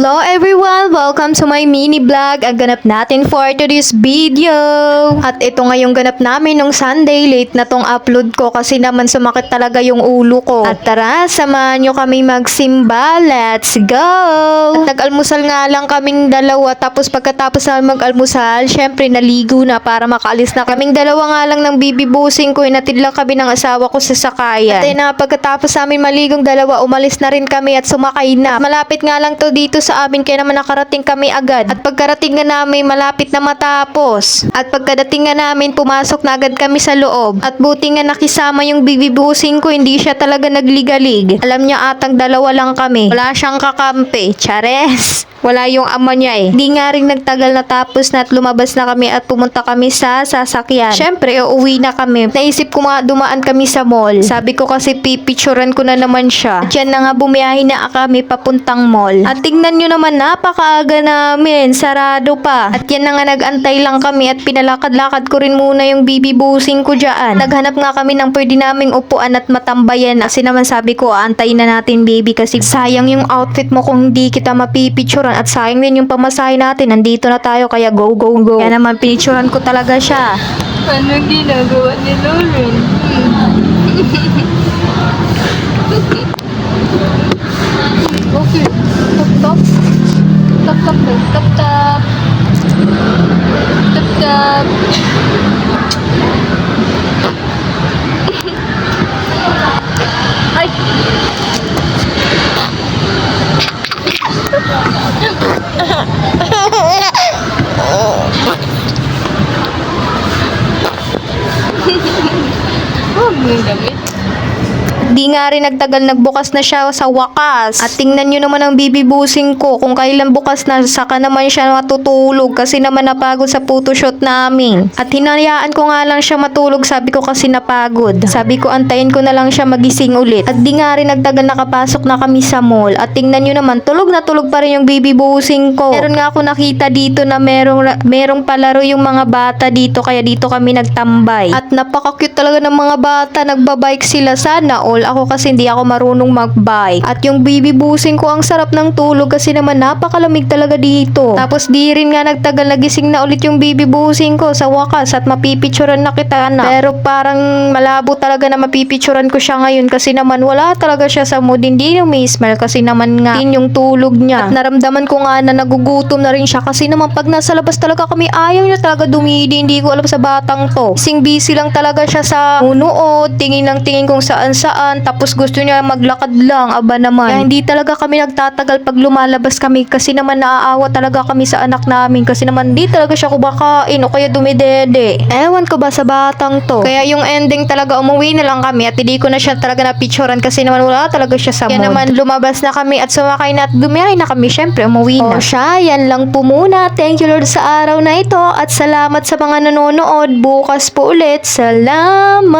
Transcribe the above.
Hello everyone! Welcome to my mini vlog. Ang ganap natin for today's video. At ito nga yung ganap namin nung Sunday. Late na tong upload ko kasi naman sumakit talaga yung ulo ko. At tara, samahan nyo kami magsimba. Let's go! At nag-almusal nga lang kaming dalawa. Tapos pagkatapos na mag-almusal, syempre naligo na para makaalis na kaming dalawa nga lang ng bibibusing ko. Inatid lang kami ng asawa ko sa sakayan. At pagkatapos namin maligong dalawa, umalis na rin kami at sumakay na. Malapit nga lang to dito sa amin kaya naman nakarating kami agad. At pagkarating nga namin malapit na matapos. At pagkadating nga namin pumasok na agad kami sa loob. At buti nga nakisama yung bibibusing ko, hindi siya talaga nagligalig. Alam niya atang dalawa lang kami. Wala siyang kakampi. Chares! Wala yung ama niya eh. Hindi nga rin nagtagal na tapos na at lumabas na kami at pumunta kami sa sasakyan. Syempre, uuwi na kami. Naisip ko nga dumaan kami sa mall. Sabi ko kasi pipicturan ko na naman siya. At yan na nga bumiyahin na kami papuntang mall. At tingnan nyo naman, napakaaga namin. Sarado pa. At yan na nga nag-antay lang kami at pinalakad-lakad ko rin muna yung bibibusing ko dyan. Naghanap nga kami ng pwede naming upuan at matambayan. Kasi naman sabi ko, aantayin na natin baby kasi sayang yung outfit mo kung hindi kita mapipicturan. At sayang din yung pamasahe natin. Nandito na tayo kaya go, go, go. Kaya naman pinicturan ko talaga siya. Ano ginagawa ni Lauren? Okay. Tap, tap. Tap, tap, tap, tap, tap. Tap, tap. Ay! Oh, may damit. Di nga rin nagtagal, nagbukas na siya sa wakas. At tingnan nyo naman ang bibibusing ko. Kung kailan bukas na, saka naman siya matutulog. Kasi naman napagod sa photoshoot namin. At hinayaan ko nga lang siya matulog. Sabi ko kasi napagod. Sabi ko antayin ko na lang siya magising ulit. At di nga rin nagtagal, nakapasok na kami sa mall. At tingnan nyo naman, tulog na tulog pa rin yung bibibusing ko. Meron nga ako nakita dito na merong palaro yung mga bata dito. Kaya dito kami nagtambay. At napaka-cute talaga ng mga bata. Nagbabike sila. Sana all. Ako kasi hindi ako marunong magbike. At yung bibibusing ko, ang sarap ng tulog kasi naman napakalamig talaga dito. Tapos di rin nga nagtagal, nagising na ulit yung bibibusing ko sa wakas at mapipicturan na kita na. Pero parang malabo talaga na mapipicturan ko siya ngayon kasi naman wala talaga siya sa mood. Hindi yung may smile kasi naman nga din yung tulog niya. At naramdaman ko nga na nagugutom na rin siya kasi naman pag nasa labas talaga kami, ayaw niya talaga dumidi. Hindi ko alam sa batang to. Sing busy lang talaga siya sa munood, tingin lang tingin kung saan saan. Tapos gusto niya maglakad lang, aba naman. Kaya hindi talaga kami nagtatagal pag lumalabas kami kasi naman naaawa talaga kami sa anak namin kasi naman di talaga siya kumakain o kaya dumidede. Ewan ko ba sa batang to. Kaya yung ending talaga umuwi na lang kami at hindi ko na siya talaga na-picturean kasi naman wala talaga siya sa mood. Kaya naman lumabas na kami at sumakay na at dumiyahin na kami. Syempre umuwi na. O siya, yan lang po muna. Thank you Lord sa araw na ito at salamat sa mga nanonood. Bukas po ulit. Salamat!